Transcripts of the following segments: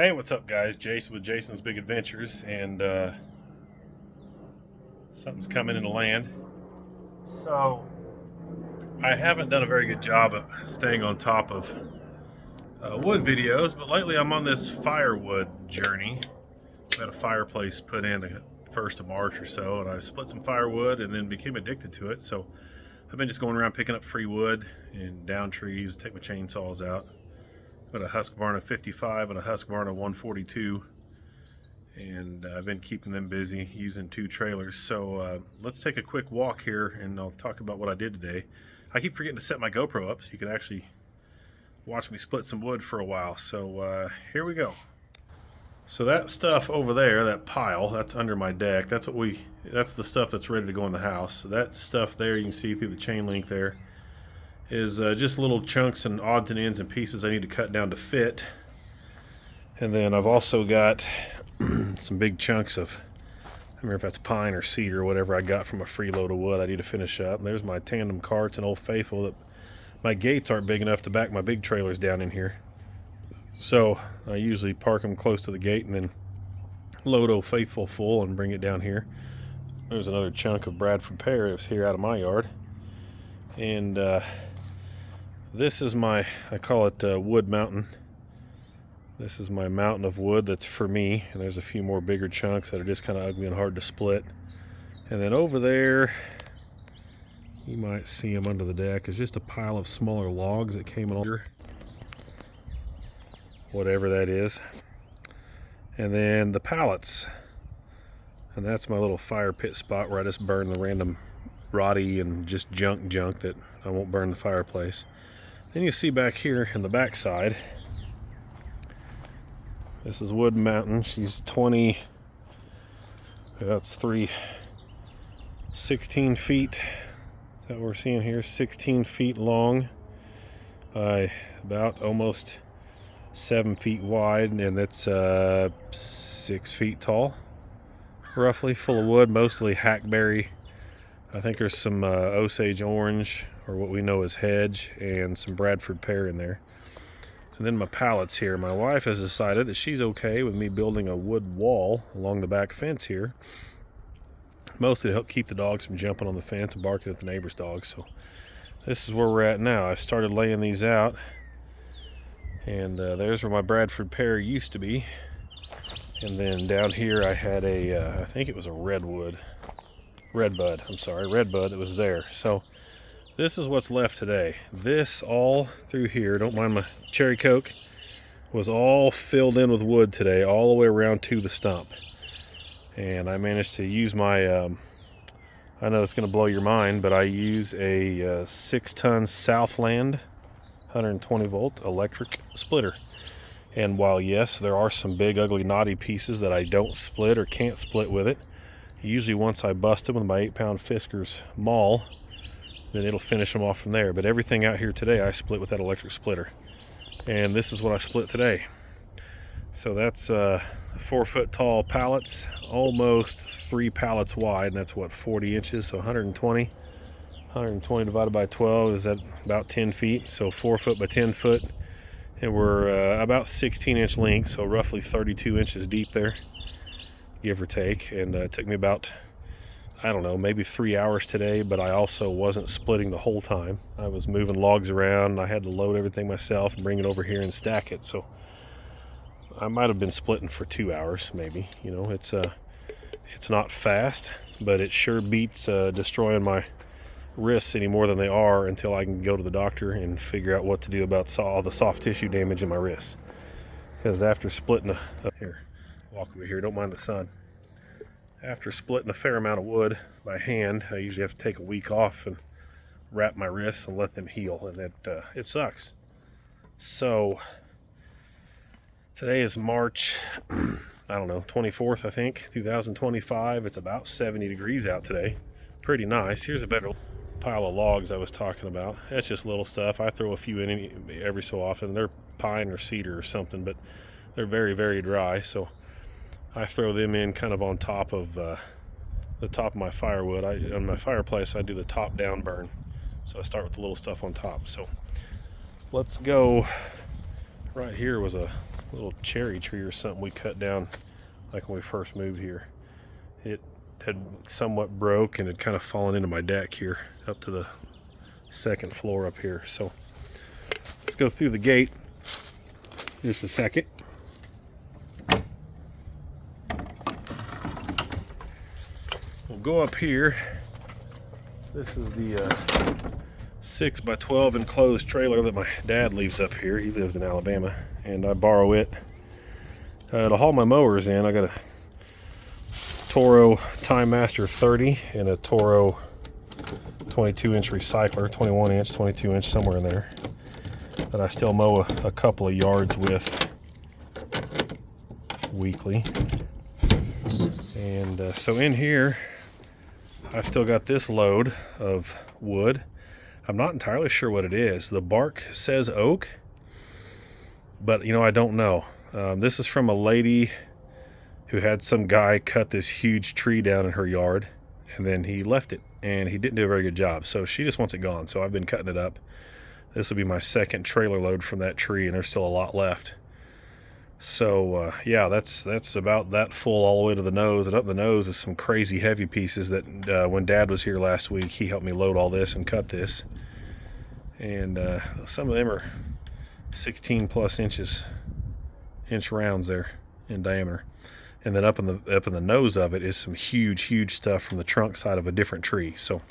Hey, what's up, guys? Jason with Jason's Big Adventures, and something's coming into land. So, I haven't done a very good job of staying on top of wood videos, but lately I'm on this firewood journey. I had a fireplace put in the 1st of March or so, and I split some firewood and then became addicted to it. So, I've been just going around picking up free wood and down trees, take my chainsaws out. Got a Husqvarna 55 and a Husqvarna 142, and I've been keeping them busy using 2 trailers. So let's take a quick walk here and I'll talk about what I did today. I keep forgetting to set my GoPro up so you can actually watch me split some wood for a while. So here we go. So that stuff over there, that pile, that's under my deck. That's the stuff that's ready to go in the house. So that stuff there, you can see through the chain link there, is just little chunks and odds and ends and pieces I need to cut down to fit. And then I've also got some big chunks of, I don't remember if that's pine or cedar or whatever I got from a free load of wood I need to finish up. And there's my tandem carts and Old Faithful. That my gates aren't big enough to back my big trailers down in here. So I usually park them close to the gate and then load Old Faithful full and bring it down here. There's another chunk of Bradford pear that's here out of my yard. And this is my, I call it wood mountain. This is my mountain of wood that's for me, and there's a few more bigger chunks that are just kind of ugly and hard to split. And then over there, you might see them under the deck, is just a pile of smaller logs that came in, whatever that is. And then the pallets, and that's my little fire pit spot where I just burn the random rotty and just junk that I won't burn the fireplace. Then you see back here in the back side, this is Wood Mountain. She's 16 feet. Is that what we're seeing here? 16 feet long by about almost 7 feet wide, and it's 6 feet tall, roughly, full of wood, mostly hackberry. I think there's some Osage orange, or what we know as hedge, and some Bradford pear in there. And then my pallets here. My wife has decided that she's okay with me building a wood wall along the back fence here, mostly to help keep the dogs from jumping on the fence and barking at the neighbor's dogs. So this is where we're at now. I started laying these out, and there's where my Bradford pear used to be. And then down here I had a, I think it was a redbud that was there. So this is what's left today. This all through here, don't mind my cherry coke, was all filled in with wood today, all the way around to the stump. And I managed to use my, I know it's going to blow your mind, but I use a 6-ton Southland 120 volt electric splitter. And while yes, there are some big ugly knotty pieces that I don't split or can't split with it, usually once I bust them with my 8-pound Fiskars maul, then it'll finish them off from there. But everything out here today I split with that electric splitter. And this is what I split today. So that's 4-foot tall pallets, almost 3 pallets wide, and that's what, 40 inches, so 120 divided by 12 is at about 10 feet, so 4 foot by 10 foot. And we're about 16-inch length, so roughly 32 inches deep there, give or take. And it took me about, I don't know, maybe 3 hours today, but I also wasn't splitting the whole time. I was moving logs around, and I had to load everything myself and bring it over here and stack it. So I might have been splitting for 2 hours, maybe. You know, it's not fast, but it sure beats destroying my wrists any more than they are until I can go to the doctor and figure out what to do about all the soft tissue damage in my wrists. Because after splitting here, walk over here, don't mind the sun. After splitting a fair amount of wood by hand, I usually have to take a week off and wrap my wrists and let them heal, and it sucks. So today is March, I don't know, 24th, I think, 2025. It's about 70 degrees out today. Pretty nice. Here's a better pile of logs I was talking about. That's just little stuff. I throw a few in every so often. They're pine or cedar or something, but they're very, very dry, so I throw them in kind of on top of the top of my firewood. On my fireplace, I do the top down burn, so I start with the little stuff on top. So let's go. Right here was a little cherry tree or something we cut down like when we first moved here. It had somewhat broke and had kind of fallen into my deck here up to the second floor up here. So let's go through the gate just a second. We'll go up here. This is the 6x12 enclosed trailer that my dad leaves up here. He lives in Alabama, and I borrow it to haul my mowers in. I got a Toro Time Master 30 and a Toro 22-inch recycler, 21-inch, 22-inch, somewhere in there, that I still mow a couple of yards with weekly. And so in here, I've still got this load of wood. I'm not entirely sure what it is. The bark says oak, but you know, I don't know. This is from a lady who had some guy cut this huge tree down in her yard, and then he left it, and he didn't do a very good job. So she just wants it gone. So I've been cutting it up. This will be my second trailer load from that tree, and there's still a lot left. So yeah, that's about that full all the way to the nose, and up the nose is some crazy heavy pieces that when Dad was here last week, he helped me load all this and cut this. And some of them are 16 plus inch rounds there in diameter. And then up in the nose of it is some huge stuff from the trunk side of a different tree. So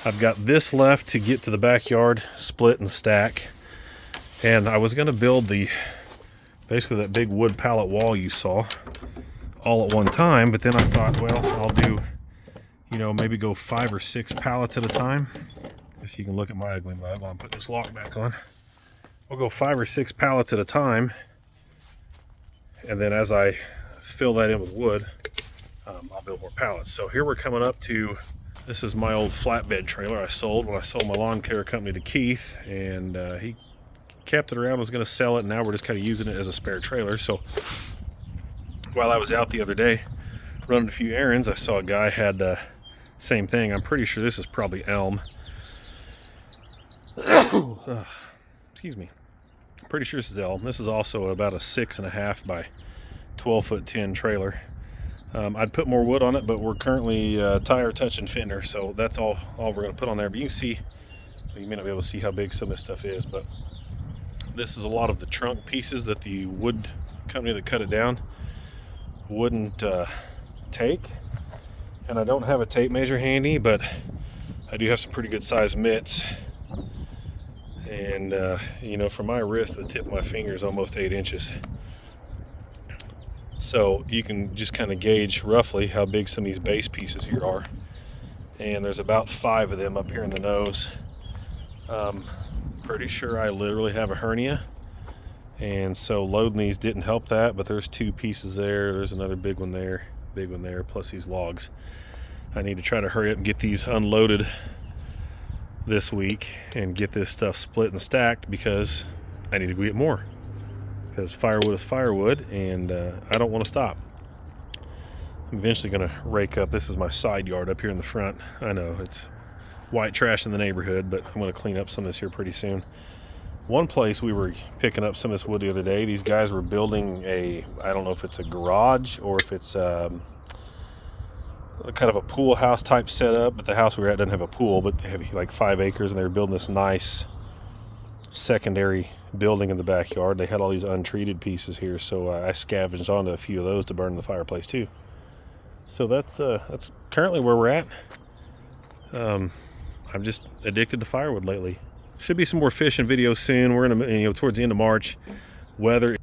I've got this left to get to the backyard, split and stack. And I was going to build basically that big wood pallet wall you saw all at one time, but then I thought, well, I'll do, you know, maybe go 5 or 6 pallets at a time. Guess you can look at my ugly mug while I put this lock back on. We'll go 5 or 6 pallets at a time, and then as I fill that in with wood, I'll build more pallets. So here we're coming up to, this is my old flatbed trailer I sold when I sold my lawn care company to Keith, and he kept it around, was going to sell it, and now we're just kind of using it as a spare trailer. So while I was out the other day running a few errands, I saw a guy had same thing. I'm pretty sure this is probably elm. Excuse me. I'm pretty sure this is elm. This is also about a 6.5 by 12-foot 10 trailer. I'd put more wood on it, but we're currently tire touching fender, so that's all we're going to put on there. But you can see, well, you may not be able to see how big some of this stuff is, but this is a lot of the trunk pieces that the wood company that cut it down wouldn't take. And I don't have a tape measure handy, but I do have some pretty good sized mitts. And you know, from my wrist to the tip of my finger is almost 8 inches. So you can just kind of gauge roughly how big some of these base pieces here are. And there's about 5 of them up here in the nose. Pretty sure I literally have a hernia, and so loading these didn't help that, but there's 2 pieces there, there's another big one there, plus these logs. I need to try to hurry up and get these unloaded this week and get this stuff split and stacked, because I need to go get more, because firewood is firewood, and I don't want to stop. I'm eventually going to rake up, this is my side yard up here in the front. I know it's white trash in the neighborhood, but I'm going to clean up some of this here pretty soon. One place we were picking up some of this wood the other day, these guys were building I don't know if it's a garage or if it's kind of a pool house type setup, but the house we were at doesn't have a pool, but they have like 5 acres, and they were building this nice secondary building in the backyard. They had all these untreated pieces here, so I scavenged onto a few of those to burn in the fireplace too. So that's currently where we're at. I'm just addicted to firewood lately. Should be some more fishing videos soon. We're in towards the end of March. Weather,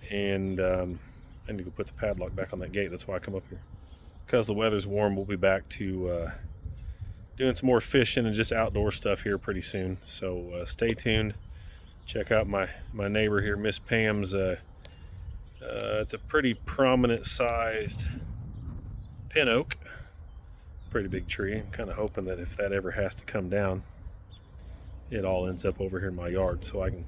and I need to go put the padlock back on that gate. That's why I come up here. Because the weather's warm, we'll be back to doing some more fishing and just outdoor stuff here pretty soon. So stay tuned. Check out my neighbor here, Miss Pam's. It's a pretty prominent sized pin oak. Pretty big tree. I'm kind of hoping that if that ever has to come down, it all ends up over here in my yard, so I can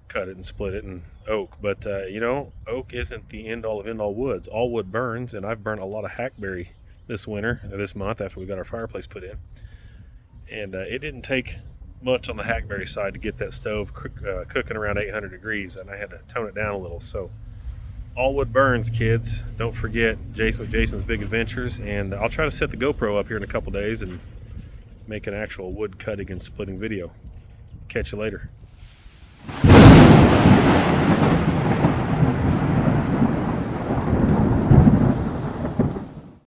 cut it and split it and oak. But you know, oak isn't the end all of end all woods. All wood burns, and I've burnt a lot of hackberry this winter, or this month, after we got our fireplace put in. And it didn't take much on the hackberry side to get that stove cooking around 800 degrees, and I had to tone it down a little. So all wood burns, kids. Don't forget Jason with Jason's Big Adventures, and I'll try to set the GoPro up here in a couple days and make an actual wood cutting and splitting video. Catch you later.